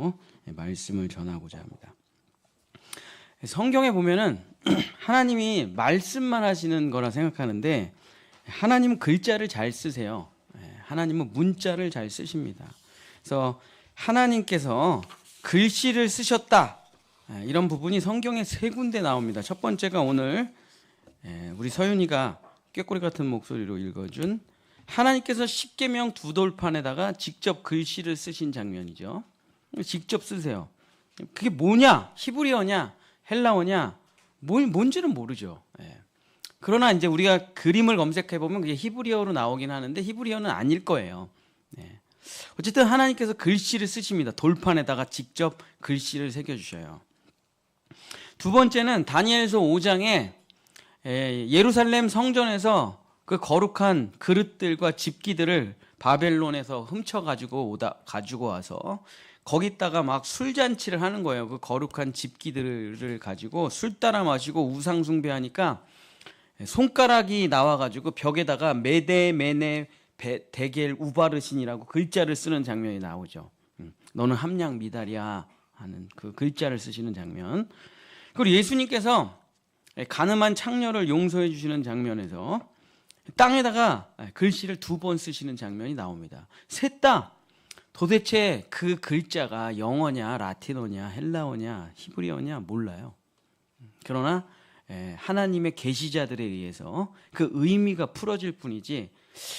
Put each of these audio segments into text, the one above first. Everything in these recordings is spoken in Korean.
방식으로 말씀을 전하고자 합니다. 성경에 보면은 하나님이 말씀만 하시는 거라 생각하는데 하나님은 글자를 잘 쓰세요. 하나님은 문자를 잘 쓰십니다. 그래서 하나님께서 글씨를 쓰셨다, 이런 부분이 성경에 세 군데 나옵니다. 첫 번째가 오늘 우리 서윤이가 꾀꼬리 같은 목소리로 읽어준 하나님께서 십계명 두 돌판에다가 직접 글씨를 쓰신 장면이죠. 직접 쓰세요. 그게 뭐냐? 히브리어냐? 헬라어냐? 뭔지는 모르죠. 그러나 이제 우리가 그림을 검색해 보면 그게 히브리어로 나오긴 하는데 히브리어는 아닐 거예요. 어쨌든 하나님께서 글씨를 쓰십니다. 돌판에다가 직접 글씨를 새겨 주셔요. 두 번째는 다니엘서 5장에 예루살렘 성전에서 그 거룩한 그릇들과 집기들을 바벨론에서 훔쳐 가지고 와서 거기다가 막 술잔치를 하는 거예요. 그 거룩한 집기들을 가지고 술 따라 마시고 우상 숭배하니까 손가락이 나와가지고 벽에다가 메데 메네 데겔 우바르신이라고 글자를 쓰는 장면이 나오죠. 너는 함량 미달이야 하는 그 글자를 쓰시는 장면. 그리고 예수님께서 가늠한 창녀를 용서해 주시는 장면에서 땅에다가 글씨를 2번 쓰시는 장면이 나옵니다. 셋 다 도대체 그 글자가 영어냐 라틴어냐 헬라어냐 히브리어냐 몰라요. 그러나 하나님의 계시자들에 의해서 그 의미가 풀어질 뿐이지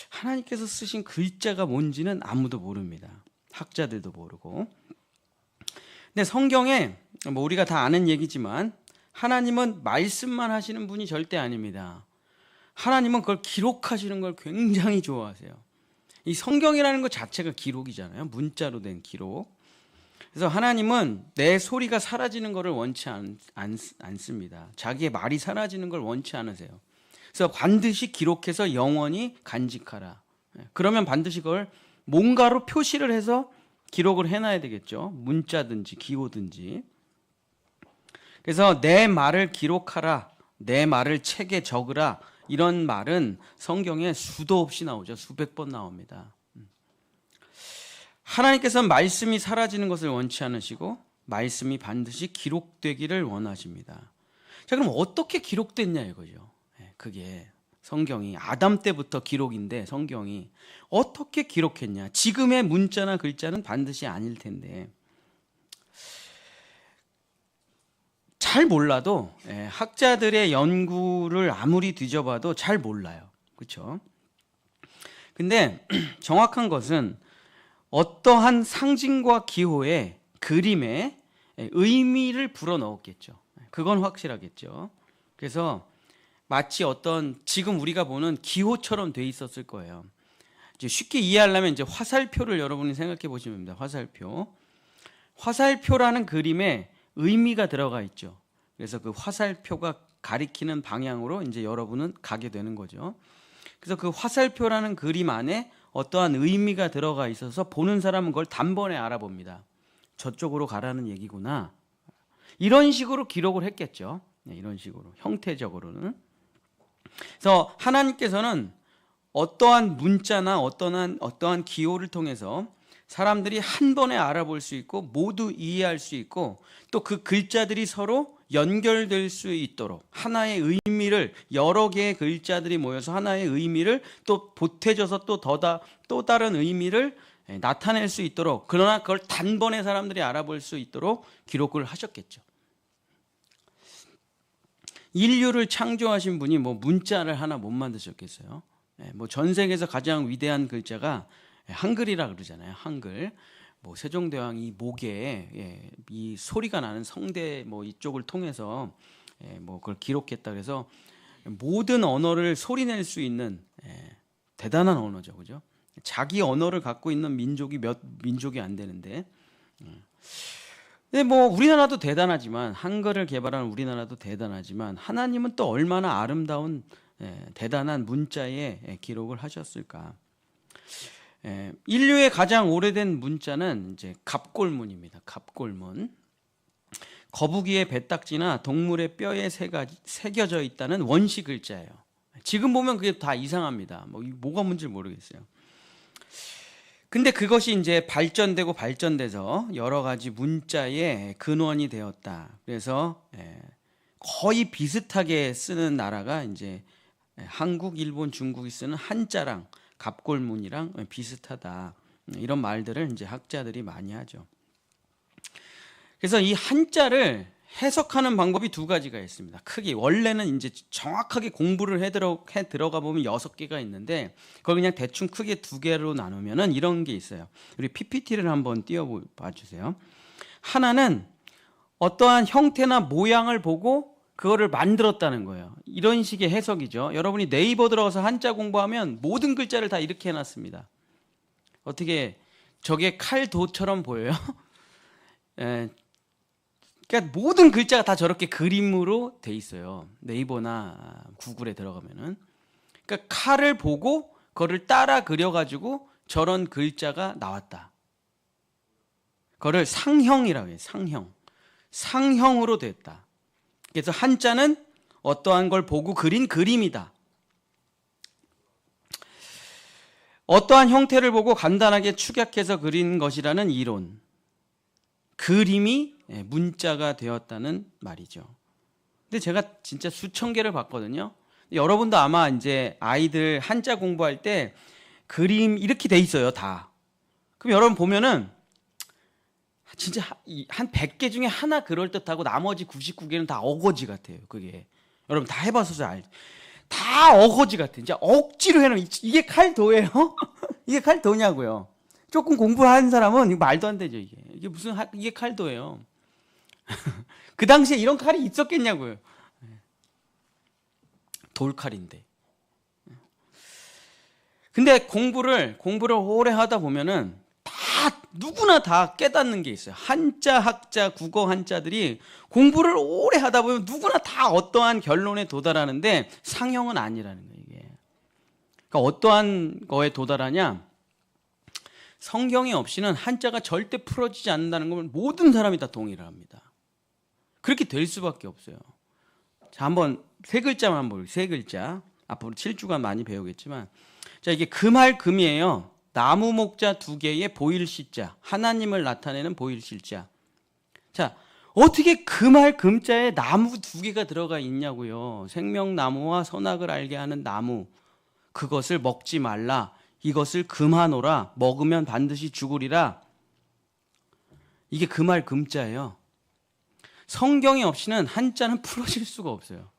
하나님께서 쓰신 글자가 뭔지는 아무도 모릅니다. 학자들도 모르고. 근데 성경에 뭐 우리가 다 아는 얘기지만 하나님은 말씀만 하시는 분이 절대 아닙니다. 하나님은 그걸 기록하시는 걸 굉장히 좋아하세요. 이 성경이라는 것 자체가 기록이잖아요. 문자로 된 기록. 그래서 하나님은 내 소리가 사라지는 것을 원치 않습니다. 자기의 말이 사라지는 걸 원치 않으세요. 그래서 반드시 기록해서 영원히 간직하라. 그러면 반드시 그걸 뭔가로 표시를 해서 기록을 해놔야 되겠죠. 문자든지 기호든지. 그래서 내 말을 기록하라, 내 말을 책에 적으라, 이런 말은 성경에 수도 없이 나오죠. 수백 번 나옵니다. 하나님께서는 말씀이 사라지는 것을 원치 않으시고 말씀이 반드시 기록되기를 원하십니다. 자, 그럼 어떻게 기록됐냐 이거죠. 그게 성경이 아담 때부터 기록인데 성경이 어떻게 기록했냐. 지금의 문자나 글자는 반드시 아닐 텐데 잘 몰라도 학자들의 연구를 아무리 뒤져봐도 잘 몰라요. 그렇죠? 근데 정확한 것은 어떠한 상징과 기호에 그림에 의미를 불어넣었겠죠. 그건 확실하겠죠. 그래서 마치 어떤 지금 우리가 보는 기호처럼 돼 있었을 거예요. 이제 쉽게 이해하려면 이제 화살표를 여러분이 생각해 보시면 됩니다. 화살표. 화살표라는 그림에 의미가 들어가 있죠. 그래서 그 화살표가 가리키는 방향으로 이제 여러분은 가게 되는 거죠. 그래서 그 화살표라는 그림 안에 어떠한 의미가 들어가 있어서 보는 사람은 그걸 단번에 알아봅니다. 저쪽으로 가라는 얘기구나. 이런 식으로 기록을 했겠죠. 이런 식으로 형태적으로는. 그래서 하나님께서는 어떠한 문자나 어떠한 기호를 통해서 사람들이 한 번에 알아볼 수 있고 모두 이해할 수 있고 또 그 글자들이 서로 연결될 수 있도록 하나의 의미를 여러 개의 글자들이 모여서 하나의 의미를 또 보태져서 또 다른 의미를 나타낼 수 있도록 그러나 그걸 단번에 사람들이 알아볼 수 있도록 기록을 하셨겠죠. 인류를 창조하신 분이 뭐 문자를 하나 못 만드셨겠어요? 뭐 전 세계에서 가장 위대한 글자가 한글이라 그러잖아요. 한글. 뭐 세종대왕 이 목에 이 소리가 나는 성대 뭐 이쪽을 통해서 뭐 그걸 기록했다 그래서 모든 언어를 소리낼 수 있는 대단한 언어죠, 그죠? 자기 언어를 갖고 있는 민족이 몇 민족이 안 되는데. 근데 뭐 우리나라도 대단하지만 한글을 개발한 우리나라도 대단하지만 하나님은 또 얼마나 아름다운 대단한 문자에 기록을 하셨을까? 인류의 가장 오래된 문자는 이제 갑골문입니다. 갑골문. 거북이의 배딱지나 동물의 뼈에 새겨져 있다는 원시 글자예요. 지금 보면 그게 다 이상합니다. 뭐가 뭔지 모르겠어요. 근데 그것이 이제 발전되고 발전돼서 여러 가지 문자의 근원이 되었다. 그래서 거의 비슷하게 쓰는 나라가 이제 한국, 일본, 중국이 쓰는 한자랑 갑골문이랑 비슷하다. 이런 말들을 이제 학자들이 많이 하죠. 그래서 이 한자를 해석하는 방법이 두 가지가 있습니다. 크게 원래는 이제 정확하게 공부를 해 들어가 보면 6개가 있는데 그걸 그냥 대충 크게 2개로 나누면은 이런 게 있어요. 우리 PPT를 한번 띄워 봐 주세요. 하나는 어떠한 형태나 모양을 보고 그거를 만들었다는 거예요. 이런 식의 해석이죠. 여러분이 네이버 들어가서 한자 공부하면 모든 글자를 다 이렇게 해놨습니다. 어떻게 저게 칼도처럼 보여요? 그러니까 모든 글자가 다 저렇게 그림으로 돼 있어요. 네이버나 구글에 들어가면은. 그러니까 칼을 보고 그거를 따라 그려가지고 저런 글자가 나왔다. 그거를 상형이라고 해요. 상형. 상형으로 됐다. 그래서 한자는 어떠한 걸 보고 그린 그림이다. 어떠한 형태를 보고 간단하게 축약해서 그린 것이라는 이론. 그림이 문자가 되었다는 말이죠. 근데 제가 진짜 수천 개를 봤거든요. 여러분도 아마 이제 아이들 한자 공부할 때 그림 이렇게 돼 있어요, 다. 그럼 여러분 보면은 진짜 한 100개 중에 하나 그럴듯하고 나머지 99개는 다 어거지 같아요, 그게. 여러분 다 해봐서 알죠. 다 어거지 같아. 진짜 억지로 해놓은, 이게 칼도예요? 이게 칼도냐고요. 조금 공부한 사람은 이거 말도 안 되죠, 이게. 이게 칼도예요. 그 당시에 이런 칼이 있었겠냐고요. 돌칼인데. 근데 공부를 오래 하다 보면은 누구나 다 깨닫는 게 있어요. 한자 학자, 국어 한자들이 공부를 오래 하다 보면 누구나 다 어떠한 결론에 도달하는데 상형은 아니라는 거예요, 이게. 그러니까 어떠한 거에 도달하냐? 성경이 없이는 한자가 절대 풀어지지 않는다는 걸 모든 사람이 다 동의를 합니다. 그렇게 될 수밖에 없어요. 자, 한번 세 글자만 한번 볼게요. 세 글자. 앞으로 7주간 많이 배우겠지만. 자, 이게 금할 금이에요. 나무 목자 2개의 보일 시자. 하나님을 나타내는 보일 시자. 자, 어떻게 금할 금자에 나무 2개가 들어가 있냐고요. 생명나무와 선악을 알게 하는 나무. 그것을 먹지 말라. 이것을 금하노라. 먹으면 반드시 죽으리라. 이게 금할 금자예요. 성경이 없이는 한자는 풀어질 수가 없어요.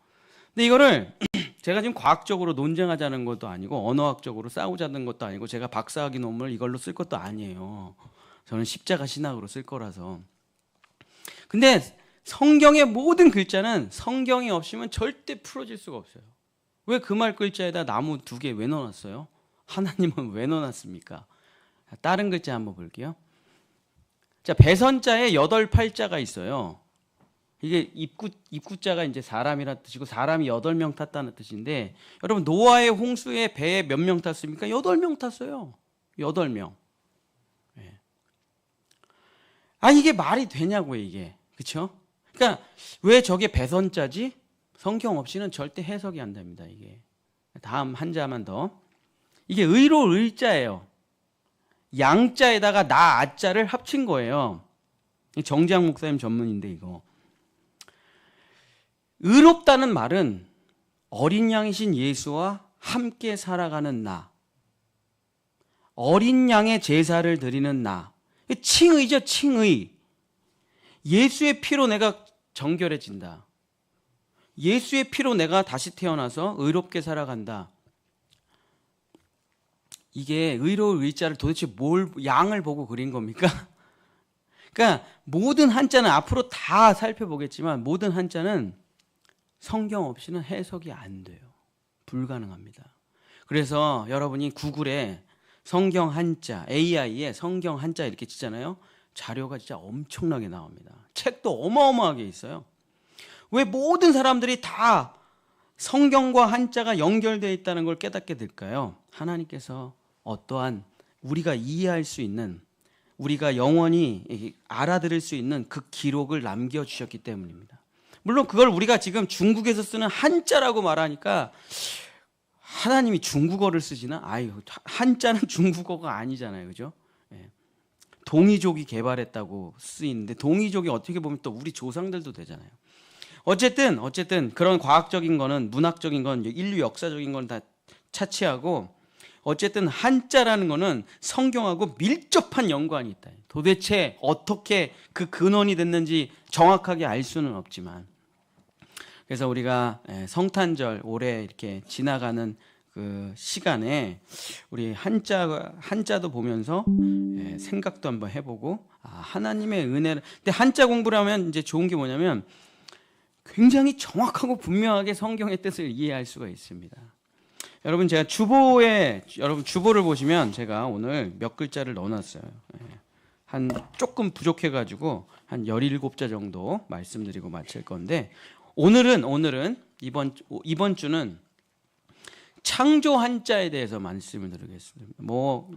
근데 이거를 제가 지금 과학적으로 논쟁하자는 것도 아니고 언어학적으로 싸우자는 것도 아니고 제가 박사학위 논문을 이걸로 쓸 것도 아니에요. 저는 십자가 신학으로 쓸 거라서. 근데 성경의 모든 글자는 성경이 없이면 절대 풀어질 수가 없어요. 왜 금할 글자에다 나무 2개 왜 넣어놨어요? 하나님은 왜 넣어놨습니까? 다른 글자 한번 볼게요. 자, 배선자에 8 팔자가 있어요. 이게 입구자가 이제 사람이라 뜻이고 사람이 8명 탔다는 뜻인데 여러분 노아의 홍수에 배에 몇 명 탔습니까? 8명 탔어요. 8명. 네. 이게 말이 되냐고요, 이게. 그렇죠? 그러니까 왜 저게 배선자지? 성경 없이는 절대 해석이 안 됩니다, 이게. 다음 한자만 더. 이게 의로 의자예요. 양자에다가 나 아자를 합친 거예요. 정지학 목사님 전문인데 이거. 의롭다는 말은 어린 양이신 예수와 함께 살아가는 나, 어린 양의 제사를 드리는 나, 칭의죠, 칭의. 예수의 피로 내가 정결해진다. 예수의 피로 내가 다시 태어나서 의롭게 살아간다. 이게 의로울 의자를 도대체 양을 보고 그린 겁니까? 그러니까 모든 한자는 앞으로 다 살펴보겠지만 모든 한자는 성경 없이는 해석이 안 돼요. 불가능합니다. 그래서 여러분이 구글에 성경 한자, AI에 성경 한자 이렇게 치잖아요. 자료가 진짜 엄청나게 나옵니다. 책도 어마어마하게 있어요. 왜 모든 사람들이 다 성경과 한자가 연결되어 있다는 걸 깨닫게 될까요? 하나님께서 어떠한 우리가 이해할 수 있는, 우리가 영원히 알아들을 수 있는 그 기록을 남겨주셨기 때문입니다. 물론 그걸 우리가 지금 중국에서 쓰는 한자라고 말하니까 하나님이 중국어를 쓰시나? 한자는 중국어가 아니잖아요, 그죠? 동이족이 개발했다고 쓰이는데 동이족이 어떻게 보면 또 우리 조상들도 되잖아요. 어쨌든 그런 과학적인 거는 문학적인 건 인류 역사적인 건 다 차치하고 어쨌든 한자라는 거는 성경하고 밀접한 연관이 있다. 도대체 어떻게 그 근원이 됐는지 정확하게 알 수는 없지만 그래서 우리가 성탄절 올해 이렇게 지나가는 그 시간에 우리 한자도 보면서 생각도 한번 해보고 하나님의 은혜를 근데 한자 공부를 하면 이제 좋은 게 뭐냐면 굉장히 정확하고 분명하게 성경의 뜻을 이해할 수가 있습니다. 여러분 제가 주보를 보시면 제가 오늘 몇 글자를 넣어놨어요. 한 조금 부족해가지고 한 17자 정도 말씀드리고 마칠 건데 오늘은 이번 주는 창조 한자에 대해서 말씀을 드리겠습니다. 뭐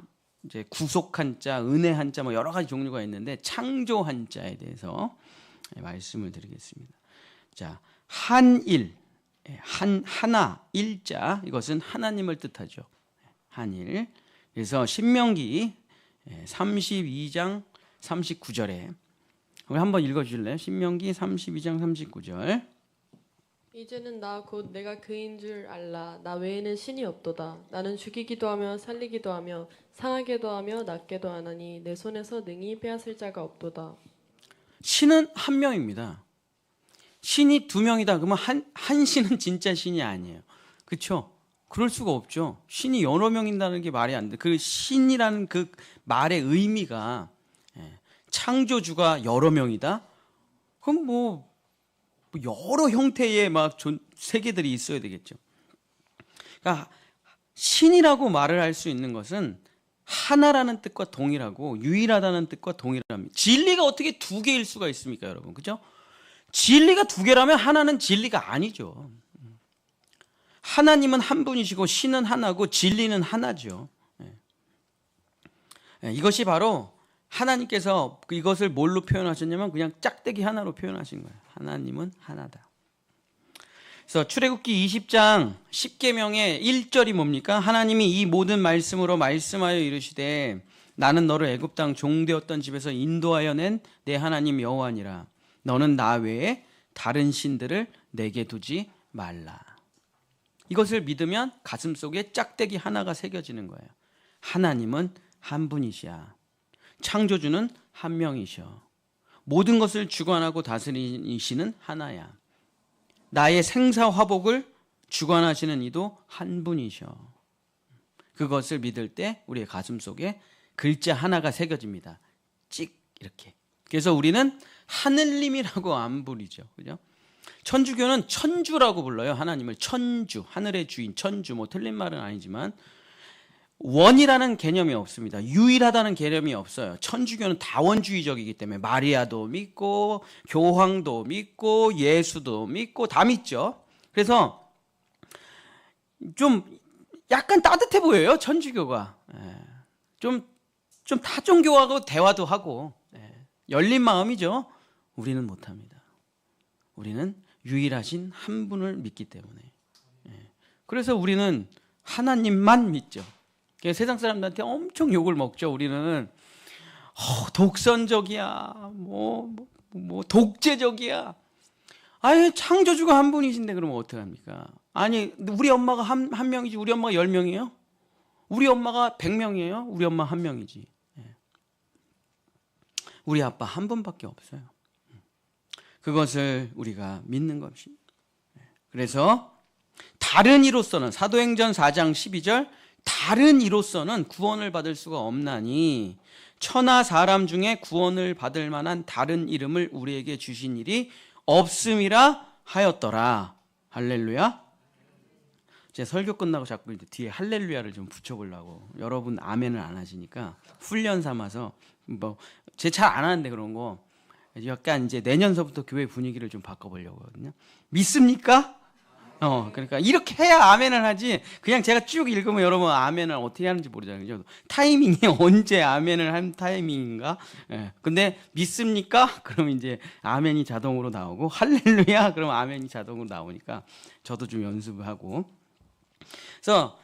이제 구속 한자, 은혜 한자 뭐 여러 가지 종류가 있는데 창조 한자에 대해서 말씀을 드리겠습니다. 자, 한일, 하나, 일자 이것은 하나님을 뜻하죠. 한일. 그래서 신명기 32장 39절에 우리 한번 읽어주실래요? 신명기 32장 39절. 이제는 나 곧 내가 그인 줄 알라. 나 외에는 신이 없도다. 나는 죽이기도 하며 살리기도 하며 상하게도 하며 낫게도 하나니 내 손에서 능히 빼앗을 자가 없도다. 신은 한 명입니다. 신이 두 명이다. 그러면 한 신은 진짜 신이 아니에요. 그렇죠? 그럴 수가 없죠. 신이 여러 명인다는 게 말이 안 돼. 그 신이라는 그 말의 의미가 창조주가 여러 명이다. 그럼 뭐 여러 형태의 막 세계들이 있어야 되겠죠. 그러니까 신이라고 말을 할 수 있는 것은 하나라는 뜻과 동일하고 유일하다는 뜻과 동일합니다. 진리가 어떻게 두 개일 수가 있습니까, 여러분? 그죠? 진리가 두 개라면 하나는 진리가 아니죠. 하나님은 한 분이시고 신은 하나고 진리는 하나죠. 이것이 바로 하나님께서 이것을 뭘로 표현하셨냐면 그냥 짝대기 하나로 표현하신 거예요. 하나님은 하나다. 그래서 출애굽기 20장 10계명의 1절이 뭡니까? 하나님이 이 모든 말씀으로 말씀하여 이르시되 나는 너를 애굽 땅 종되었던 집에서 인도하여 낸 내 하나님 여호와니라. 너는 나 외에 다른 신들을 내게 두지 말라. 이것을 믿으면 가슴속에 짝대기 하나가 새겨지는 거예요. 하나님은 한 분이시야. 창조주는 한 명이셔. 모든 것을 주관하고 다스리시는 하나야. 나의 생사화복을 주관하시는 이도 한 분이셔. 그것을 믿을 때 우리의 가슴속에 글자 하나가 새겨집니다. 찍 이렇게. 그래서 우리는 하늘님이라고 안 부르죠. 그죠? 천주교는 천주라고 불러요. 하나님을 천주, 하늘의 주인, 천주. 뭐 틀린 말은 아니지만 원이라는 개념이 없습니다. 유일하다는 개념이 없어요. 천주교는 다원주의적이기 때문에 마리아도 믿고 교황도 믿고 예수도 믿고 다 믿죠. 그래서 좀 약간 따뜻해 보여요. 천주교가. 좀 타종교하고 대화도 하고 열린 마음이죠. 우리는 못합니다. 우리는 유일하신 한 분을 믿기 때문에. 그래서 우리는 하나님만 믿죠. 세상 사람들한테 엄청 욕을 먹죠. 우리는 독선적이야, 뭐 독재적이야. 아니 창조주가 한 분이신데 그러면 어떡합니까? 아니 우리 엄마가 한 명이지 우리 엄마가 10명이에요? 우리 엄마가 100명이에요? 우리 엄마 한 명이지. 우리 아빠 한 분밖에 없어요. 그것을 우리가 믿는 것입니다. 그래서 다른 이로서는 사도행전 4장 12절 다른 이로서는 구원을 받을 수가 없나니 천하 사람 중에 구원을 받을 만한 다른 이름을 우리에게 주신 일이 없음이라 하였더라. 할렐루야. 제 설교 끝나고 자꾸 이제 뒤에 할렐루야를 좀 붙여보려고. 여러분 아멘을 안 하시니까 훈련 삼아서 뭐 제 잘 안 하는데 그런 거 약간 이제 내년서부터 교회 분위기를 좀 바꿔보려고 하거든요. 믿습니까? 그러니까 이렇게 해야 아멘을 하지. 그냥 제가 쭉 읽으면 여러분 아멘을 어떻게 하는지 모르잖아요. 타이밍이 언제 아멘을 한 타이밍인가? 근데 믿습니까? 그럼 이제 아멘이 자동으로 나오고 할렐루야 그럼 아멘이 자동으로 나오니까 저도 좀 연습을 하고. 그래서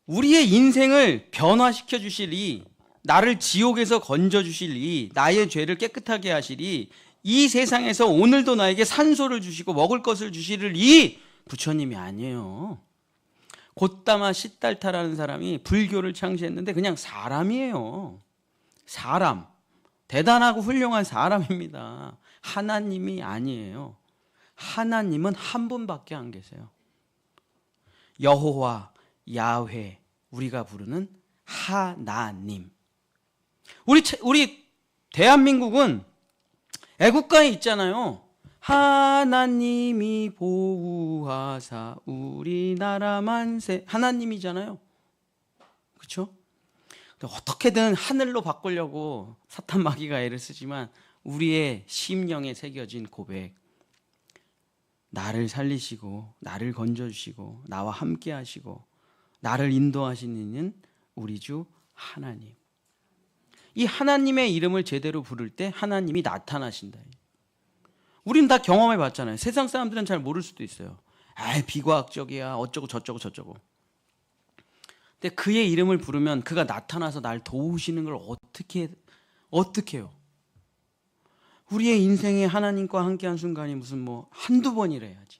우리의 인생을 변화시켜 주실 이 나를 지옥에서 건져주실 나의 죄를 깨끗하게 하시리, 이 세상에서 오늘도 나에게 산소를 주시고 먹을 것을 주시를 이 부처님이 아니에요. 곧다마 시달타라는 사람이 불교를 창시했는데 그냥 사람이에요. 사람. 대단하고 훌륭한 사람입니다. 하나님이 아니에요. 하나님은 한 분밖에 안 계세요. 여호와, 야훼, 우리가 부르는 하나님. 우리 대한민국은 애국가에 있잖아요. 하나님이 보호하사 우리나라 만세. 하나님이잖아요. 그렇죠? 어떻게든 하늘로 바꾸려고 사탄 마귀가 애를 쓰지만 우리의 심령에 새겨진 고백, 나를 살리시고 나를 건져주시고 나와 함께 하시고 나를 인도하시는 우리 주 하나님. 이 하나님의 이름을 제대로 부를 때 하나님이 나타나신다. 우리는 다 경험해 봤잖아요. 세상 사람들은 잘 모를 수도 있어요. 비과학적이야, 어쩌고 저쩌고 저쩌고. 근데 그의 이름을 부르면 그가 나타나서 날 도우시는 걸 어떻게 해요? 우리의 인생에 하나님과 함께한 순간이 무슨 한두 번이래야지.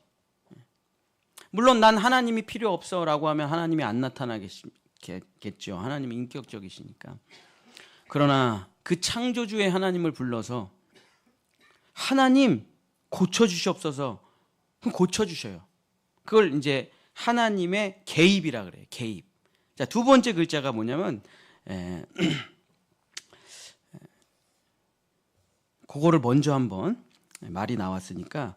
물론 난 하나님이 필요 없어라고 하면 하나님이 안 나타나겠죠. 하나님이 인격적이시니까. 그러나 그 창조주의 하나님을 불러서 하나님 고쳐주시옵소서. 그럼 고쳐주셔요. 그걸 이제 하나님의 개입이라 그래요. 개입. 자, 두 번째 글자가 뭐냐면 그거를 먼저 한번 말이 나왔으니까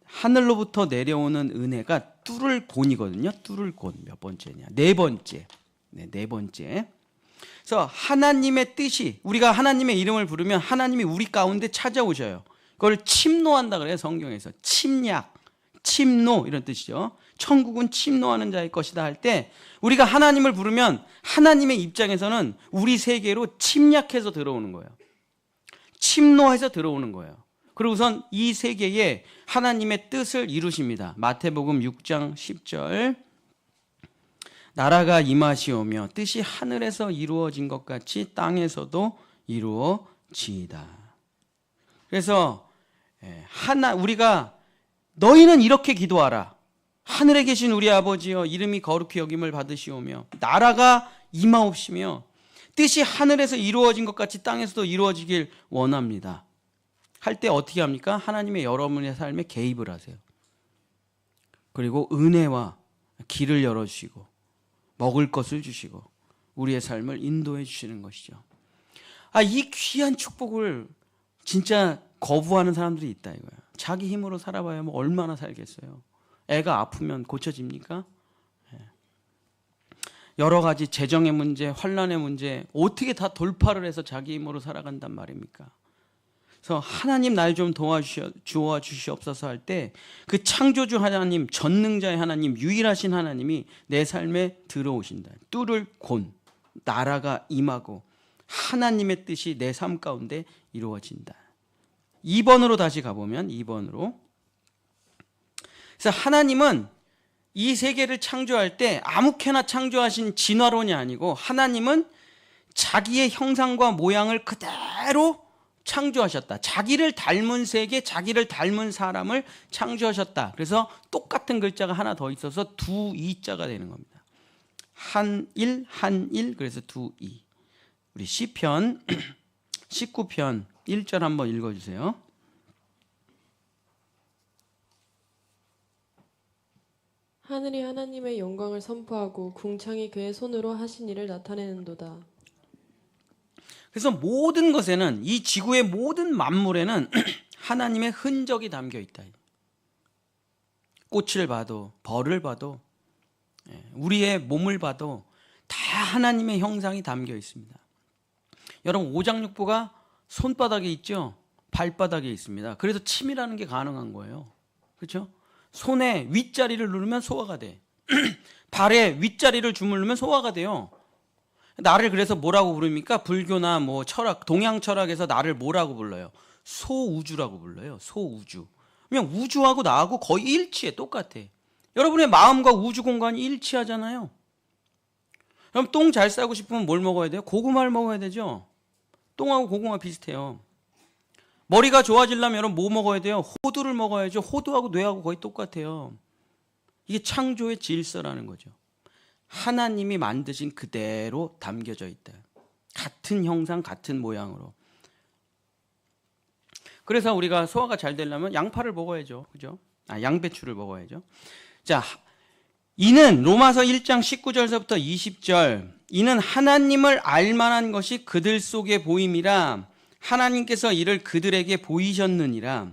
하늘로부터 내려오는 은혜가 뚫을 곤이거든요. 뚫을 곤 몇 번째냐? 네 번째. 네 번째. 그래서 하나님의 뜻이, 우리가 하나님의 이름을 부르면 하나님이 우리 가운데 찾아오셔요. 그걸 침노한다 그래요. 성경에서 침략, 침노 이런 뜻이죠. 천국은 침노하는 자의 것이다 할 때 우리가 하나님을 부르면 하나님의 입장에서는 우리 세계로 침략해서 들어오는 거예요. 침노해서 들어오는 거예요. 그리고선 이 세계에 하나님의 뜻을 이루십니다. 마태복음 6장 10절, 나라가 임하시오며 뜻이 하늘에서 이루어진 것 같이 땅에서도 이루어지이다. 그래서 우리가 너희는 이렇게 기도하라. 하늘에 계신 우리 아버지여, 이름이 거룩히 여김을 받으시오며 나라가 임하옵시며 뜻이 하늘에서 이루어진 것 같이 땅에서도 이루어지길 원합니다. 할 때 어떻게 합니까? 하나님의 여러분의 삶에 개입을 하세요. 그리고 은혜와 길을 열어주시고 먹을 것을 주시고 우리의 삶을 인도해 주시는 것이죠. 이 귀한 축복을 진짜 거부하는 사람들이 있다 이거야. 자기 힘으로 살아봐야 얼마나 살겠어요. 애가 아프면 고쳐집니까? 여러 가지 재정의 문제, 환난의 문제 어떻게 다 돌파를 해서 자기 힘으로 살아간단 말입니까? 그래서 하나님 날 좀 도와주시옵소서 할 때 그 창조주 하나님, 전능자의 하나님, 유일하신 하나님이 내 삶에 들어오신다. 뚫을 곤, 나라가 임하고 하나님의 뜻이 내 삶 가운데 이루어진다. 2번으로 다시 가보면 2번으로. 그래서 하나님은 이 세계를 창조할 때 아무렇게나 창조하신 진화론이 아니고 하나님은 자기의 형상과 모양을 그대로 창조하셨다. 자기를 닮은 세계, 자기를 닮은 사람을 창조하셨다. 그래서 똑같은 글자가 하나 더 있어서 두 이자가 되는 겁니다. 한일, 그래서 두 이. 우리 시편 19편 1절 한번 읽어주세요. 하늘이 하나님의 영광을 선포하고 궁창이 그의 손으로 하신 일을 나타내는도다. 그래서 모든 것에는, 이 지구의 모든 만물에는 하나님의 흔적이 담겨 있다. 꽃을 봐도 벌을 봐도 우리의 몸을 봐도 다 하나님의 형상이 담겨 있습니다. 여러분, 오장육부가 손바닥에 있죠? 발바닥에 있습니다. 그래서 침이라는 게 가능한 거예요. 그렇죠? 손에 윗자리를 누르면 소화가 돼. 발에 윗자리를 주물르면 소화가 돼요. 나를 그래서 뭐라고 부릅니까? 불교나 철학, 동양 철학에서 나를 뭐라고 불러요? 소우주라고 불러요. 소우주. 그냥 우주하고 나하고 거의 일치해. 똑같아. 여러분의 마음과 우주 공간이 일치하잖아요. 그럼 똥 잘 싸고 싶으면 뭘 먹어야 돼요? 고구마를 먹어야 되죠. 똥하고 고구마 비슷해요. 머리가 좋아지려면 여러분 뭐 먹어야 돼요? 호두를 먹어야죠. 호두하고 뇌하고 거의 똑같아요. 이게 창조의 질서라는 거죠. 하나님이 만드신 그대로 담겨져 있다. 같은 형상, 같은 모양으로. 그래서 우리가 소화가 잘 되려면 양파를 먹어야죠. 그죠? 양배추를 먹어야죠. 자, 이는 로마서 1장 19절서부터 20절. 이는 하나님을 알만한 것이 그들 속에 보임이라 하나님께서 이를 그들에게 보이셨느니라.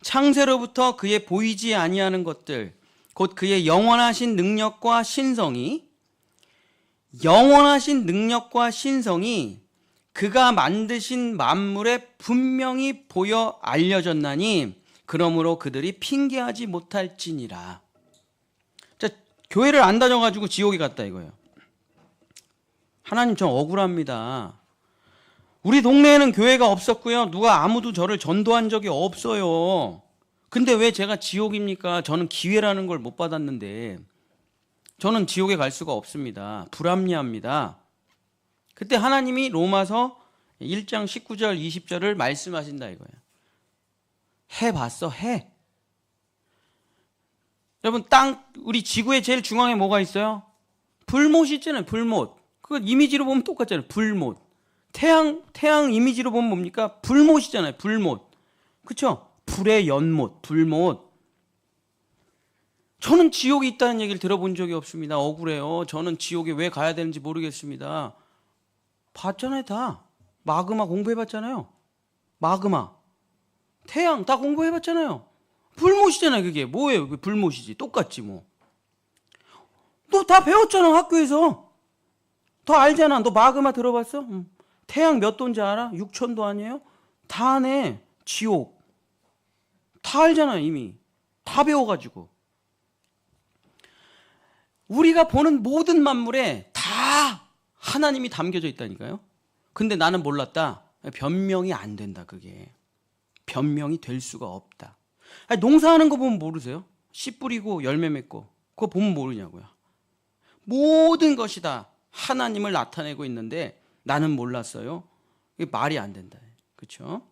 창세로부터 그의 보이지 아니하는 것들 곧 그의 영원하신 능력과 신성이 그가 만드신 만물에 분명히 보여 알려졌나니 그러므로 그들이 핑계하지 못할지니라. 자, 교회를 안 다녀가지고 지옥에 갔다 이거예요. 하나님 저 억울합니다. 우리 동네에는 교회가 없었고요. 누가 아무도 저를 전도한 적이 없어요. 근데 왜 제가 지옥입니까? 저는 기회라는 걸 못 받았는데 저는 지옥에 갈 수가 없습니다. 불합리합니다. 그때 하나님이 로마서 1장 19절 20절을 말씀하신다 이거예요. 해봤어, 해. 여러분 우리 지구의 제일 중앙에 뭐가 있어요? 불못 있잖아요. 불못. 그거 이미지로 보면 똑같잖아요. 불못. 태양 이미지로 보면 뭡니까? 불못이잖아요. 불못. 그렇죠? 불의 연못, 불못. 저는 지옥에 있다는 얘기를 들어본 적이 없습니다. 억울해요. 저는 지옥에 왜 가야 되는지 모르겠습니다. 봤잖아요, 다. 마그마 공부해봤잖아요. 마그마. 태양 다 공부해봤잖아요. 불못이잖아요, 그게. 뭐예요? 그게 불못이지. 똑같지, 뭐. 너 다 배웠잖아, 학교에서. 더 알잖아. 너 마그마 들어봤어? 태양 몇 도인지 알아? 6,000도 아니에요? 다 아네. 지옥. 다 알잖아요, 이미. 다 배워가지고. 우리가 보는 모든 만물에 다 하나님이 담겨져 있다니까요. 근데 나는 몰랐다. 변명이 안 된다, 그게. 변명이 될 수가 없다. 아니, 농사하는 거 보면 모르세요? 씨 뿌리고 열매 맺고. 그거 보면 모르냐고요. 모든 것이 다 하나님을 나타내고 있는데 나는 몰랐어요. 이게 말이 안 된다. 그렇죠?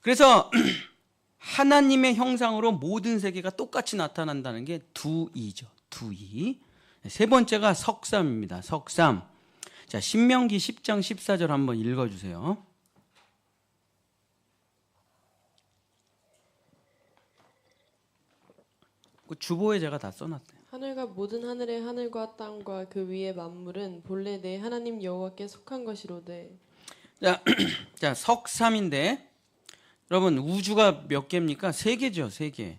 그래서 하나님의 형상으로 모든 세계가 똑같이 나타난다는 게 두이죠. 두이. 세 번째가 석삼입니다. 석삼. 자, 신명기 10장 14절 한번 읽어주세요. 그 주보에 제가 다 써놨대요. 하늘과 모든 하늘의 하늘과 땅과 그 위의 만물은 본래 내 하나님 여호와께 속한 것이로되. 자, 석삼인데 여러분 우주가 몇 개입니까? 세 개죠, 세 개.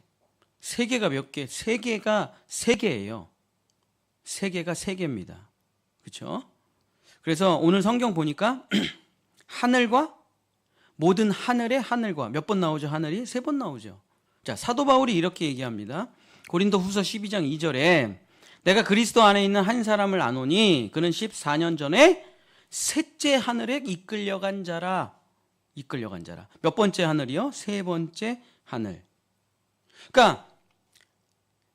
세 개가 몇 개? 세 개가 세 개예요. 세 개가 세 개입니다. 그렇죠? 그래서 오늘 성경 보니까 하늘과 모든 하늘의 하늘과 몇 번 나오죠? 하늘이 세 번 나오죠. 자, 사도 바울이 이렇게 얘기합니다. 고린도후서 12장 2절에 내가 그리스도 안에 있는 한 사람을 아노니 그는 14년 전에 셋째 하늘에 이끌려간 자라. 이끌려간 자라. 몇 번째 하늘이요? 세 번째 하늘. 그러니까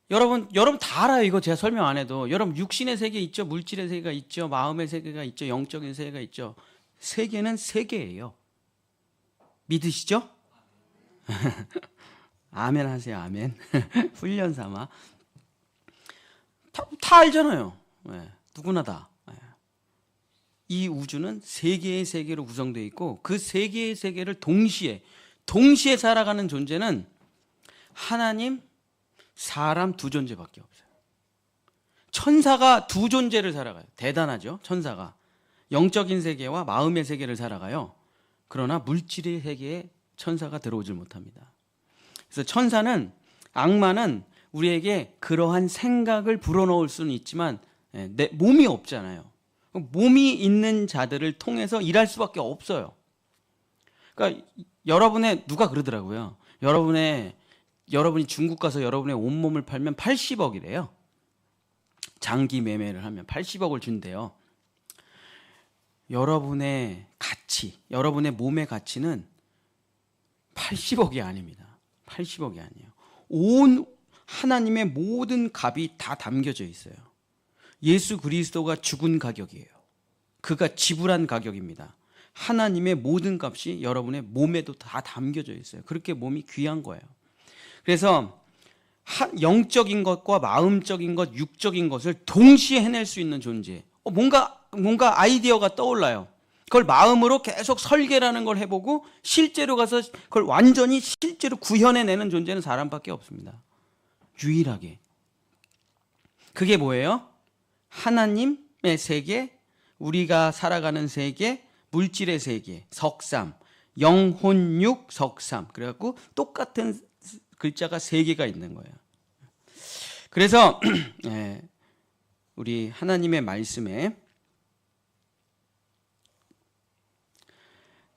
여러분 다 알아요. 이거 제가 설명 안 해도. 여러분 육신의 세계 있죠. 물질의 세계가 있죠. 마음의 세계가 있죠. 영적인 세계가 있죠. 세계는 세계예요. 믿으시죠? 아멘 하세요. 아멘. 훈련 삼아. 다 알잖아요. 네, 누구나 다. 네. 이 우주는 세 개의 세계로 구성되어 있고 그 세 개의 세계를 동시에 살아가는 존재는 하나님, 사람 두 존재밖에 없어요. 천사가 두 존재를 살아가요. 대단하죠. 천사가 영적인 세계와 마음의 세계를 살아가요. 그러나 물질의 세계에 천사가 들어오질 못합니다. 그래서 천사는, 악마는 우리에게 그러한 생각을 불어넣을 수는 있지만 내 몸이 없잖아요. 몸이 있는 자들을 통해서 일할 수밖에 없어요. 그러니까 누가 그러더라고요. 여러분이 중국 가서 여러분의 온몸을 팔면 80억이래요. 장기 매매를 하면 80억을 준대요. 여러분의 가치, 여러분의 몸의 가치는 80억이 아닙니다. 80억이 아니에요. 온 하나님의 모든 값이 다 담겨져 있어요. 예수 그리스도가 죽은 가격이에요. 그가 지불한 가격입니다. 하나님의 모든 값이 여러분의 몸에도 다 담겨져 있어요. 그렇게 몸이 귀한 거예요. 그래서 영적인 것과 마음적인 것, 육적인 것을 동시에 해낼 수 있는 존재. 뭔가 아이디어가 떠올라요. 그걸 마음으로 계속 설계라는 걸 해보고 실제로 가서 그걸 완전히 실제로 구현해내는 존재는 사람밖에 없습니다. 유일하게. 그게 뭐예요? 하나님의 세계, 우리가 살아가는 세계, 물질의 세계, 석삼, 영혼육 석삼. 그래갖고 똑같은 글자가 3개가 있는 거예요. 그래서 우리 하나님의 말씀에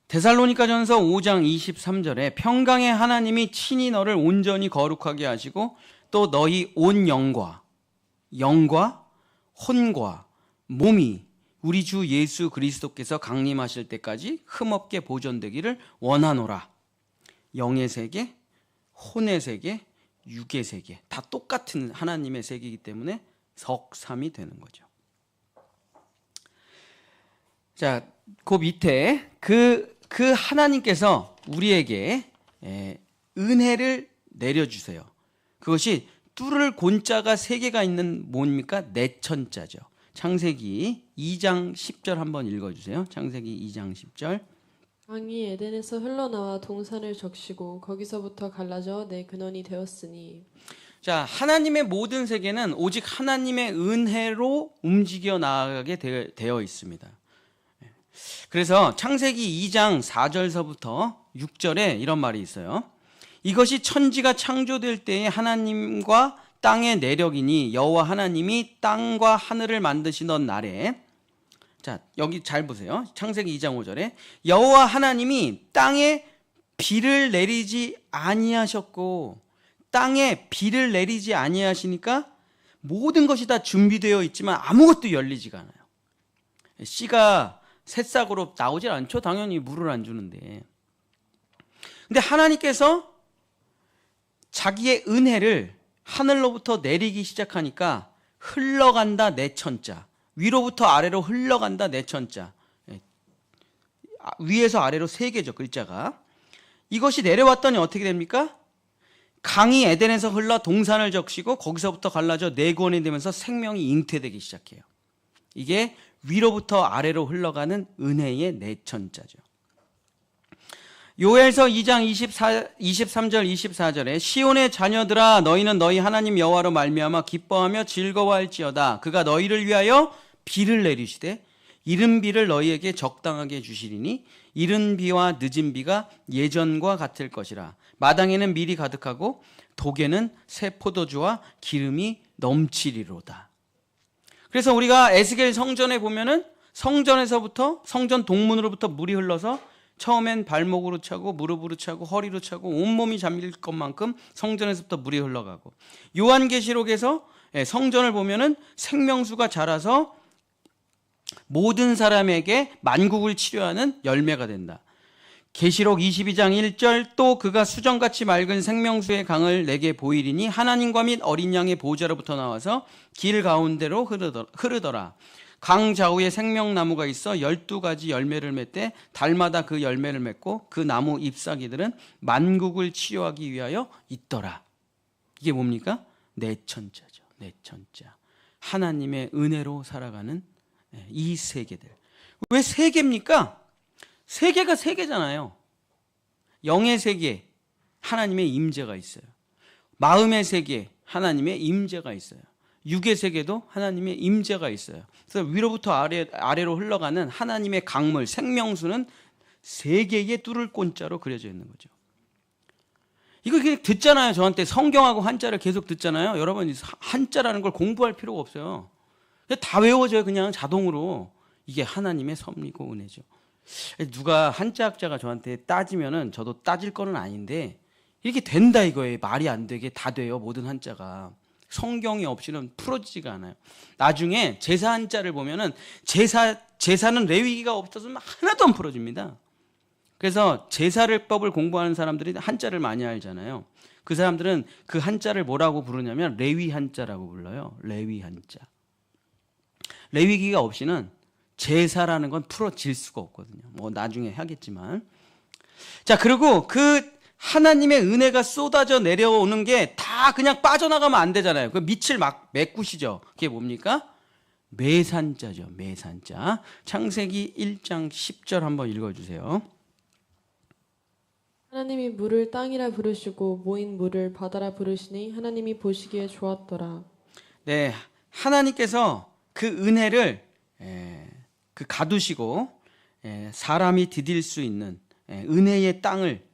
데살로니가전서 5장 23절에 평강의 하나님이 친히 너를 온전히 거룩하게 하시고 또 너희 온 영과 혼과 몸이 우리 주 예수 그리스도께서 강림하실 때까지 흠없게 보존되기를 원하노라. 영의 세계, 혼의 세계, 육의 세계 다 똑같은 하나님의 세계이기 때문에 석삼이 되는 거죠. 자, 그 밑에 그 하나님께서 우리에게 은혜를 내려주세요. 그것이 뚫을 곤자가 3개가 있는 뭡니까? 내천자죠. 창세기 2장 10절 한번 읽어주세요. 창세기 2장 10절. 강이 에덴에서 흘러나와 동산을 적시고 거기서부터 갈라져 내 근원이 되었으니. 자, 하나님의 모든 세계는 오직 하나님의 은혜로 움직여 나가게 되어 있습니다. 그래서 창세기 2장 4절서부터 6절에 이런 말이 있어요. 이것이 천지가 창조될 때에 하나님과 땅의 내력이니 여호와 하나님이 땅과 하늘을 만드시던 날에, 자, 여기 잘 보세요. 창세기 2장 5절에 여호와 하나님이 땅에 비를 내리지 아니하셨고, 땅에 비를 내리지 아니하시니까 모든 것이 다 준비되어 있지만 아무것도 열리지가 않아요. 씨가 새싹으로 나오질 않죠. 당연히 물을 안 주는데. 근데 하나님께서 자기의 은혜를 하늘로부터 내리기 시작하니까 흘러간다 내천자, 위로부터 아래로 흘러간다 내천자, 위에서 아래로 3개죠 글자가. 이것이 내려왔더니 어떻게 됩니까? 강이 에덴에서 흘러 동산을 적시고 거기서부터 갈라져 내구원이 되면서 생명이 잉태되기 시작해요. 이게 위로부터 아래로 흘러가는 은혜의 내천자죠. 요엘서 2장 23절 24절에 시온의 자녀들아 너희는 너희 하나님 여호와로 말미암아 기뻐하며 즐거워할지어다. 그가 너희를 위하여 비를 내리시되 이른 비를 너희에게 적당하게 주시리니 이른 비와 늦은 비가 예전과 같을 것이라. 마당에는 밀이 가득하고 독에는 새 포도주와 기름이 넘치리로다. 그래서 우리가 에스겔 성전에 보면은 성전에서부터 성전 동문으로부터 물이 흘러서 처음엔 발목으로 차고 무릎으로 차고 허리로 차고 온몸이 잠길 것만큼 성전에서부터 물이 흘러가고, 요한계시록에서 성전을 보면은 생명수가 자라서 모든 사람에게 만국을 치료하는 열매가 된다. 계시록 22장 1절 또 그가 수정같이 맑은 생명수의 강을 내게 보이리니 하나님과 및 어린 양의 보좌로부터 나와서 길 가운데로 흐르더라. 강 좌우에 생명나무가 있어 12가지 열매를 맺되 달마다 그 열매를 맺고 그 나무 잎사귀들은 만국을 치유하기 위하여 있더라. 이게 뭡니까? 내천자죠. 내천자. 하나님의 은혜로 살아가는 이 세계들. 왜 3개입니까? 세계가 3개잖아요. 영의 세계, 하나님의 임재가 있어요. 마음의 세계, 하나님의 임재가 있어요. 육의 세계도 하나님의 임재가 있어요. 그래서 위로부터 아래로 흘러가는 하나님의 강물, 생명수는 3개의 뚫을 꼰자로 그려져 있는 거죠. 이거 그냥 듣잖아요. 저한테 성경하고 한자를 계속 듣잖아요. 여러분, 한자라는 걸 공부할 필요가 없어요. 다 외워져요. 그냥 자동으로. 이게 하나님의 섭리고 은혜죠. 누가 한자학자가 저한테 따지면은 저도 따질 거는 아닌데 이렇게 된다 이거예요. 말이 안 되게 다 돼요. 모든 한자가. 성경이 없이는 풀어지지가 않아요. 나중에 제사 한자를 보면은 제사는 레위기가 없어서 하나도 안 풀어집니다. 그래서 제사법을 공부하는 사람들이 한자를 많이 알잖아요. 그 사람들은 그 한자를 뭐라고 부르냐면 레위 한자라고 불러요. 레위 한자. 레위기가 없이는 제사라는 건 풀어질 수가 없거든요. 뭐 나중에 하겠지만. 자, 그리고 그 하나님의 은혜가 쏟아져 내려오는 게 다 그냥 빠져나가면 안 되잖아요. 그 밑을 막 메꾸시죠. 그게 뭡니까? 매산자죠. 매산자. 창세기 1장 10절 한번 읽어주세요. 하나님이 물을 땅이라 부르시고 모인 물을 바다라 부르시니 하나님이 보시기에 좋았더라. 네, 하나님께서 그 은혜를 그 가두시고 사람이 디딜 수 있는 은혜의 땅을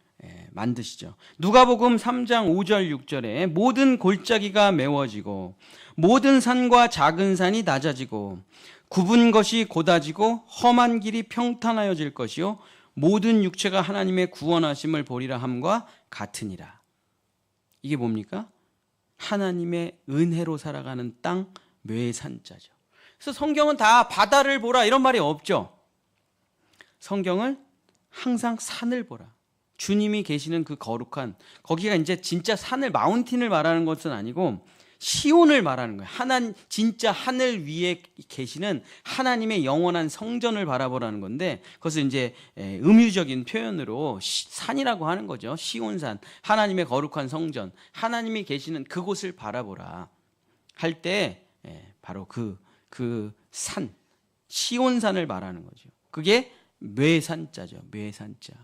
만드시죠. 누가복음 3장 5절 6절에 모든 골짜기가 메워지고 모든 산과 작은 산이 낮아지고 굽은 것이 곧아지고 험한 길이 평탄하여질 것이요 모든 육체가 하나님의 구원하심을 보리라 함과 같으니라. 이게 뭡니까? 하나님의 은혜로 살아가는 땅 매산자죠. 그래서 성경은 다 바다를 보라 이런 말이 없죠. 성경은 항상 산을 보라. 주님이 계시는 그 거룩한 거기가 이제 진짜 산을 마운틴을 말하는 것은 아니고 시온을 말하는 거예요. 진짜 하늘 위에 계시는 하나님의 영원한 성전을 바라보라는 건데 그것을 이제 음유적인 표현으로 산이라고 하는 거죠. 시온산, 하나님의 거룩한 성전, 하나님이 계시는 그곳을 바라보라 할 때 바로 그 산, 시온산을 말하는 거죠. 그게 매산자죠. 매산자.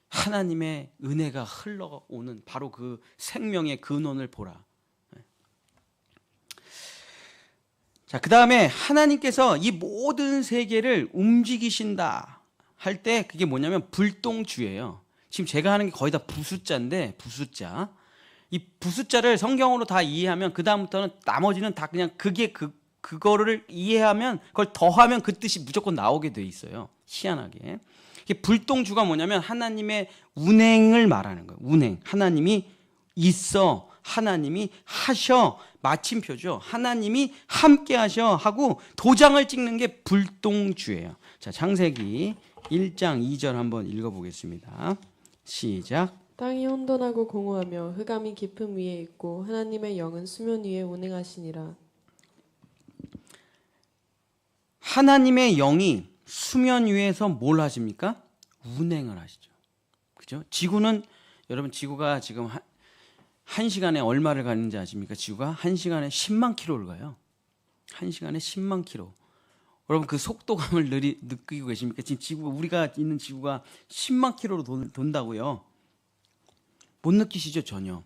하나님의 은혜가 흘러오는 바로 그 생명의 근원을 보라. 자, 그 다음에 하나님께서 이 모든 세계를 움직이신다 할 때 그게 뭐냐면 불동주예요. 지금 제가 하는 게 거의 다 부숫자인데 부숫자. 이 부숫자를 성경으로 다 이해하면 그 다음부터는 나머지는 다 그냥 그거를 이해하면 그걸 더하면 그 뜻이 무조건 나오게 돼 있어요. 희한하게. 불동주가 뭐냐면 하나님의 운행을 말하는 거예요. 운행. 하나님이 있어. 하나님이 하셔. 마침표죠. 하나님이 함께 하셔 하고 도장을 찍는 게 불동주예요. 자, 창세기 1장 2절 한번 읽어보겠습니다. 시작. 땅이 혼돈하고 공허하며 흑암이 깊음 위에 있고 하나님의 영은 수면 위에 운행하시니라. 하나님의 영이 수면 위에서 뭘 하십니까? 운행을 하시죠. 그죠? 지구는 여러분 지구가 지금 한 시간에 얼마를 가는지 아십니까? 지구가 한 시간에 10만 킬로를 가요. 한 시간에 10만 킬로. 여러분 그 속도감을 느끼고 계십니까? 지금 우리가 있는 지구가 10만 킬로로 돈다고요. 못 느끼시죠? 전혀.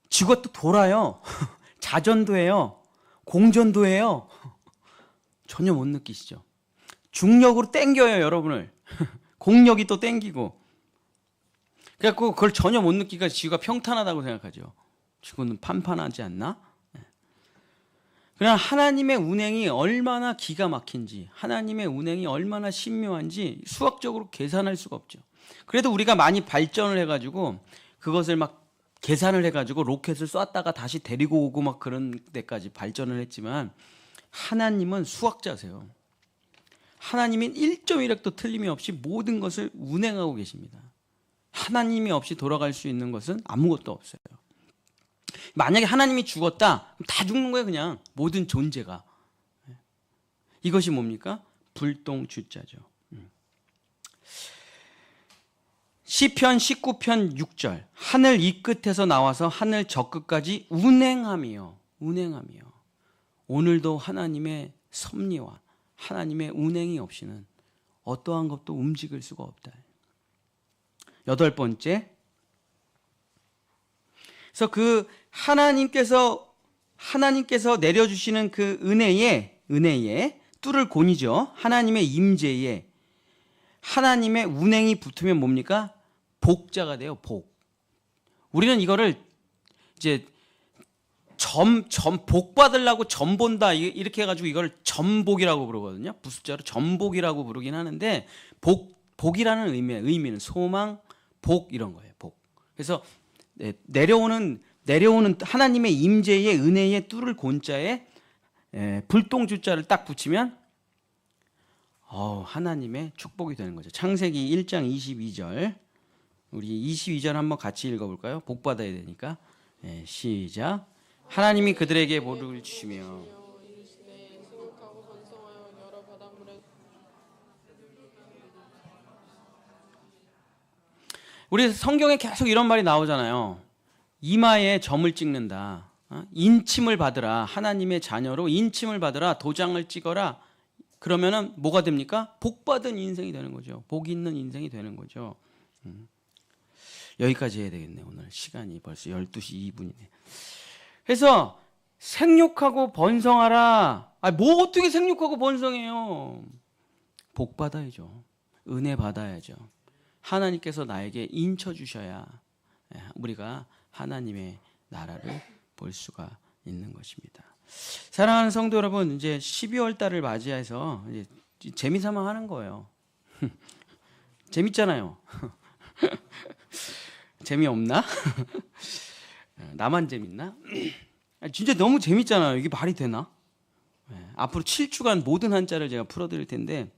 지구가 또 돌아요. 자전도 해요. 공전도 해요. 전혀 못 느끼시죠? 중력으로 땡겨요, 여러분을. 공력이 또 땡기고. 그래갖고 그걸 전혀 못 느끼니까 지구가 평탄하다고 생각하죠. 지구는 판판하지 않나? 그러나 하나님의 운행이 얼마나 기가 막힌지, 하나님의 운행이 얼마나 신묘한지 수학적으로 계산할 수가 없죠. 그래도 우리가 많이 발전을 해가지고 그것을 막 계산을 해가지고 로켓을 쐈다가 다시 데리고 오고 막 그런 데까지 발전을 했지만 하나님은 수학자세요. 하나님은 1.1획도 틀림이 없이 모든 것을 운행하고 계십니다. 하나님이 없이 돌아갈 수 있는 것은 아무것도 없어요. 만약에 하나님이 죽었다, 그럼 다 죽는 거예요, 그냥. 모든 존재가. 이것이 뭡니까? 불동주자죠. 시편 19편 6절. 하늘 이 끝에서 나와서 하늘 저 끝까지 운행하며. 오늘도 하나님의 섭리와 하나님의 운행이 없이는 어떠한 것도 움직일 수가 없다. 8번째. 그래서 그 하나님께서 내려주시는 그 은혜의 뚫을 곤이죠. 하나님의 임재에 하나님의 운행이 붙으면 뭡니까? 복자가 돼요. 복. 우리는 이거를 이제 복 받으려고 점 본다 이렇게 해가지고 이걸 점복이라고 부르거든요. 부숫자로 점복이라고 부르긴 하는데 복이라는 의미는 소망, 복 이런 거예요. 복. 그래서 내려오는 하나님의 임재의 은혜의 뚫을 곤자에 불동주자를 딱 붙이면 하나님의 축복이 되는 거죠. 창세기 1장 22절. 우리 22절 한번 같이 읽어볼까요? 복 받아야 되니까. 시작. 하나님이 그들에게 복을 주시며 우리 성경에 계속 이런 말이 나오잖아요. 이마에 점을 찍는다. 인침을 받으라. 하나님의 자녀로 인침을 받으라. 도장을 찍어라. 그러면은 뭐가 됩니까? 복 받은 인생이 되는 거죠. 복 있는 인생이 되는 거죠. 여기까지 해야 되겠네. 오늘 시간이 벌써 12시 2분이네. 그래서 생육하고 번성하라. 뭐 어떻게 생육하고 번성해요? 복 받아야죠. 은혜 받아야죠. 하나님께서 나에게 인쳐 주셔야 우리가 하나님의 나라를 볼 수가 있는 것입니다. 사랑하는 성도 여러분, 이제 12월 달을 맞이해서 이제 재미삼아 하는 거예요. 재밌잖아요. 재미없나? 나만 재밌나? 진짜 너무 재밌잖아요. 이게 말이 되나? 앞으로 7주간 모든 한자를 제가 풀어드릴 텐데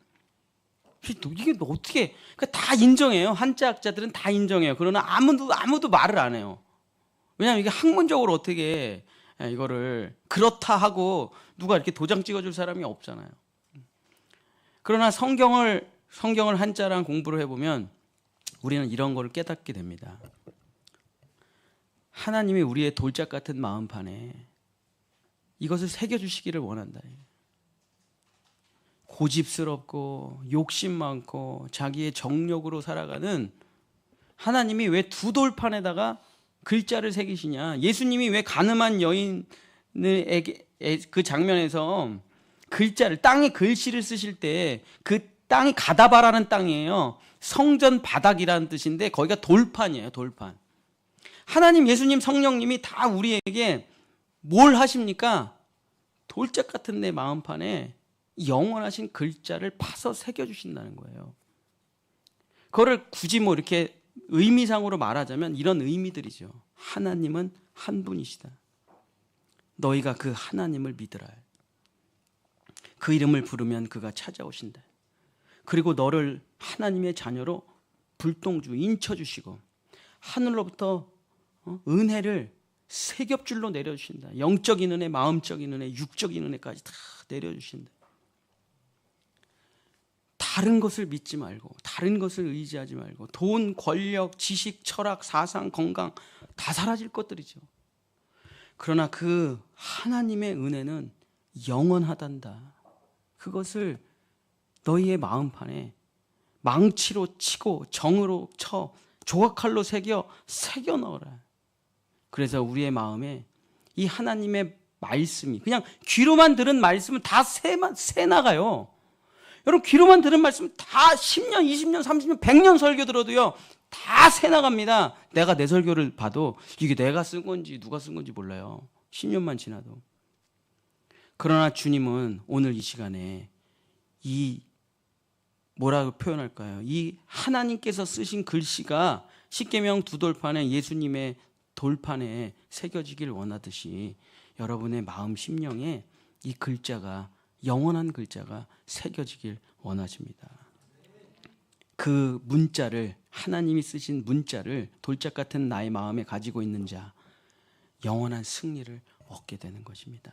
이게 어떻게 그러니까 다 인정해요. 한자 학자들은 다 인정해요. 그러나 아무도 말을 안 해요. 왜냐하면 이게 학문적으로 어떻게 이거를 그렇다 하고 누가 이렇게 도장 찍어줄 사람이 없잖아요. 그러나 성경을 한자랑 공부를 해보면 우리는 이런 거를 깨닫게 됩니다. 하나님이 우리의 돌짝 같은 마음판에 이것을 새겨주시기를 원한다. 고집스럽고 욕심 많고 자기의 정욕으로 살아가는 하나님이 왜 두 돌판에다가 글자를 새기시냐? 예수님이 왜 가늠한 여인에게 그 장면에서 글자를 땅에 글씨를 쓰실 때 그 땅이 가다바라는 땅이에요. 성전 바닥이라는 뜻인데 거기가 돌판이에요. 돌판. 하나님, 예수님, 성령님이 다 우리에게 뭘 하십니까? 돌짝 같은 내 마음판에 영원하신 글자를 파서 새겨주신다는 거예요. 그거를 굳이 뭐 이렇게 의미상으로 말하자면 이런 의미들이죠. 하나님은 한 분이시다. 너희가 그 하나님을 믿으라. 그 이름을 부르면 그가 찾아오신다. 그리고 너를 하나님의 자녀로 불똥주 인쳐주시고 하늘로부터 은혜를 세 겹줄로 내려주신다. 영적인 은혜, 마음적인 은혜, 육적인 은혜까지 다 내려주신다. 다른 것을 믿지 말고 다른 것을 의지하지 말고 돈, 권력, 지식, 철학, 사상, 건강 다 사라질 것들이죠. 그러나 그 하나님의 은혜는 영원하단다. 그것을 너희의 마음판에 망치로 치고 정으로 쳐 조각칼로 새겨 넣어라. 그래서 우리의 마음에 이 하나님의 말씀이 그냥 귀로만 들은 말씀은 다 새 나가요. 여러분, 귀로만 들은 말씀 다 10년, 20년, 30년, 100년 설교 들어도요 다 새 나갑니다. 내가 내 설교를 봐도 이게 내가 쓴 건지 누가 쓴 건지 몰라요. 10년만 지나도. 그러나 주님은 오늘 이 시간에 이 뭐라고 표현할까요? 이 하나님께서 쓰신 글씨가 십계명 두 돌판에 예수님의 돌판에 새겨지길 원하듯이 여러분의 마음 심령에 이 글자가 영원한 글자가 새겨지길 원하십니다. 그 문자를 하나님이 쓰신 문자를 돌짝 같은 나의 마음에 가지고 있는 자 영원한 승리를 얻게 되는 것입니다.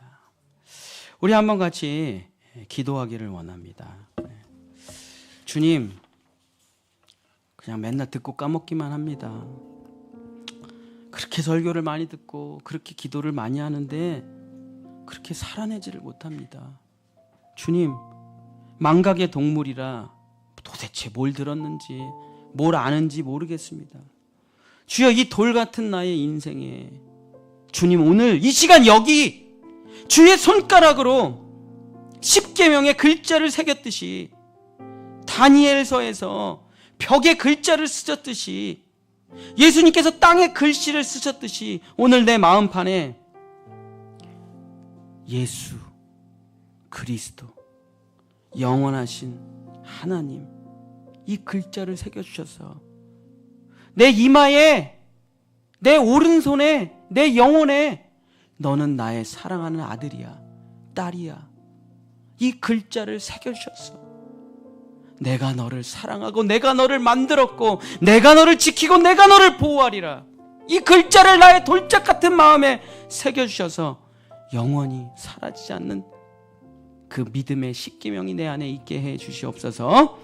우리 한번 같이 기도하기를 원합니다. 주님, 그냥 맨날 듣고 까먹기만 합니다. 그렇게 설교를 많이 듣고 그렇게 기도를 많이 하는데 그렇게 살아내지를 못합니다. 주님, 망각의 동물이라 도대체 뭘 들었는지 뭘 아는지 모르겠습니다. 주여, 이 돌 같은 나의 인생에 주님, 오늘 이 시간 여기 주의 손가락으로 십계명의 글자를 새겼듯이 다니엘서에서 벽에 글자를 쓰셨듯이 예수님께서 땅에 글씨를 쓰셨듯이 오늘 내 마음판에 예수 그리스도 영원하신 하나님 이 글자를 새겨주셔서 내 이마에 내 오른손에 내 영혼에 너는 나의 사랑하는 아들이야 딸이야 이 글자를 새겨주셨어. 내가 너를 사랑하고 내가 너를 만들었고 내가 너를 지키고 내가 너를 보호하리라. 이 글자를 나의 돌짝 같은 마음에 새겨주셔서 영원히 사라지지 않는 그 믿음의 십계명이 내 안에 있게 해 주시옵소서.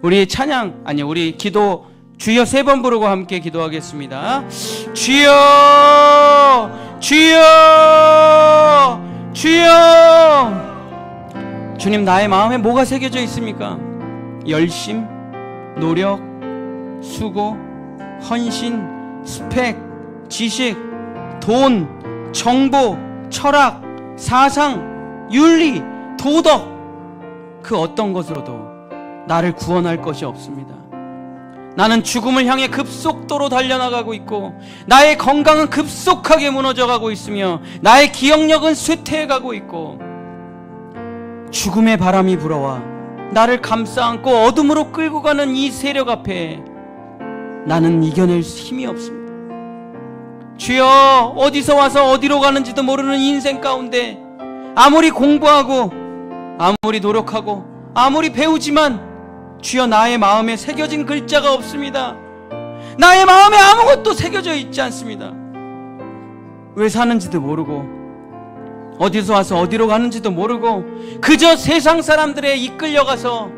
우리 찬양 우리 기도 주여 3번 부르고 함께 기도하겠습니다. 주여, 주여, 주여. 주님, 나의 마음에 뭐가 새겨져 있습니까? 열심, 노력, 수고, 헌신, 스펙, 지식, 돈, 정보, 철학, 사상, 윤리, 도덕, 그 어떤 것으로도 나를 구원할 것이 없습니다. 나는 죽음을 향해 급속도로 달려나가고 있고, 나의 건강은 급속하게 무너져가고 있으며, 나의 기억력은 쇠퇴해가고 있고, 죽음의 바람이 불어와 나를 감싸안고 어둠으로 끌고 가는 이 세력 앞에 나는 이겨낼 힘이 없습니다. 주여, 어디서 와서 어디로 가는지도 모르는 인생 가운데 아무리 공부하고 아무리 노력하고 아무리 배우지만 주여, 나의 마음에 새겨진 글자가 없습니다. 나의 마음에 아무것도 새겨져 있지 않습니다. 왜 사는지도 모르고 어디서 와서 어디로 가는지도 모르고 그저 세상 사람들에 이끌려가서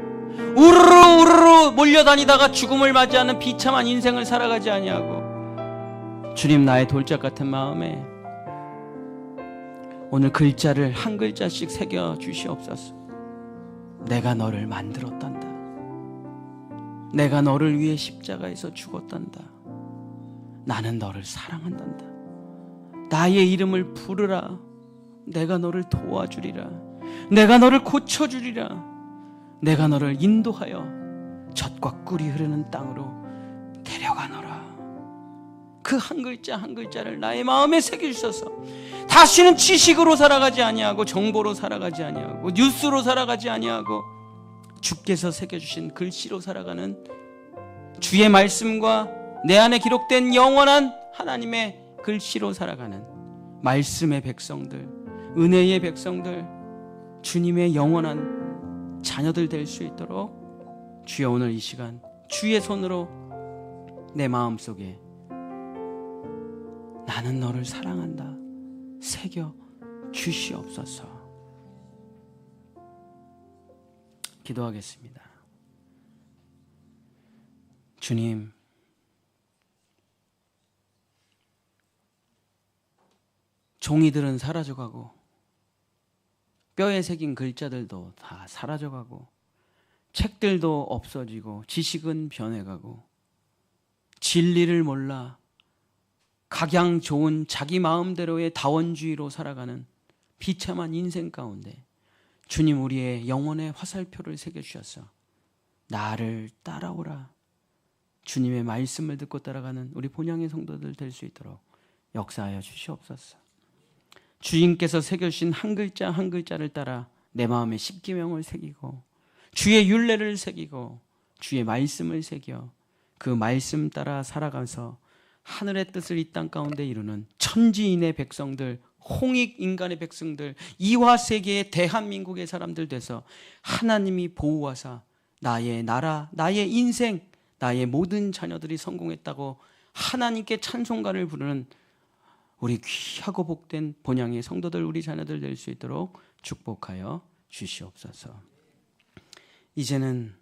우르르 우르르 몰려다니다가 죽음을 맞이하는 비참한 인생을 살아가지 아니하고, 주님, 나의 돌짝 같은 마음에 오늘 글자를 한 글자씩 새겨 주시옵소서. 내가 너를 만들었단다. 내가 너를 위해 십자가에서 죽었단다. 나는 너를 사랑한단다. 나의 이름을 부르라. 내가 너를 도와주리라. 내가 너를 고쳐주리라. 내가 너를 인도하여 젖과 꿀이 흐르는 땅으로 데려가노라. 그 한 글자 한 글자를 나의 마음에 새겨주셔서 다시는 지식으로 살아가지 아니하고 정보로 살아가지 아니하고 뉴스로 살아가지 아니하고 주께서 새겨주신 글씨로 살아가는, 주의 말씀과 내 안에 기록된 영원한 하나님의 글씨로 살아가는 말씀의 백성들, 은혜의 백성들, 주님의 영원한 자녀들 될 수 있도록 주여, 오늘 이 시간 주의 손으로 내 마음속에 나는 너를 사랑한다 새겨 주시옵소서. 기도하겠습니다. 주님, 종이들은 사라져가고 뼈에 새긴 글자들도 다 사라져가고 책들도 없어지고 지식은 변해가고 진리를 몰라 각양 좋은 자기 마음대로의 다원주의로 살아가는 비참한 인생 가운데 주님, 우리의 영혼의 화살표를 새겨주셔서 나를 따라오라, 주님의 말씀을 듣고 따라가는 우리 본향의 성도들 될 수 있도록 역사하여 주시옵소서. 주님께서 새겨주신 한 글자 한 글자를 따라 내 마음에 십계명을 새기고 주의 율례를 새기고 주의 말씀을 새겨 그 말씀 따라 살아가서 하늘의 뜻을 이 땅 가운데 이루는 천지인의 백성들, 홍익 인간의 백성들, 이화세계의 대한민국의 사람들 돼서 하나님이 보호하사 나의 나라, 나의 인생, 나의 모든 자녀들이 성공했다고 하나님께 찬송가를 부르는 우리 귀하고 복된 본향의 성도들, 우리 자녀들 될 수 있도록 축복하여 주시옵소서. 이제는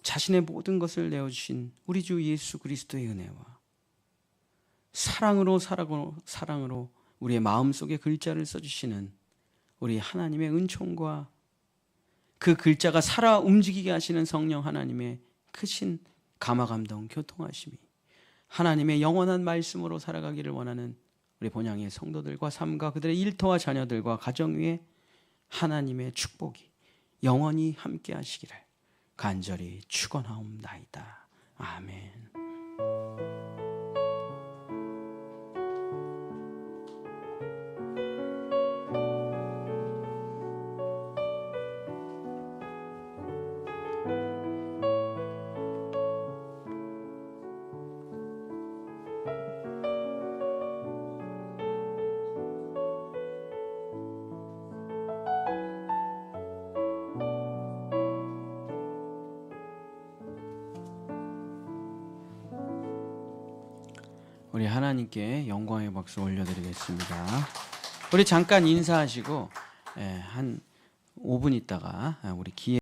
자신의 모든 것을 내어주신 우리 주 예수 그리스도의 은혜와 사랑으로 살아고 사랑으로 우리의 마음속에 글자를 써주시는 우리 하나님의 은총과 그 글자가 살아 움직이게 하시는 성령 하나님의 크신 감화감동 교통하심이 하나님의 영원한 말씀으로 살아가기를 원하는 우리 본향의 성도들과 삶과 그들의 일터와 자녀들과 가정 위에 하나님의 축복이 영원히 함께 하시기를 간절히 축원하옵나이다. 아멘. 우리 하나님께 영광의 박수 올려드리겠습니다. 우리 잠깐 인사하시고 한 5분 있다가 우리 기회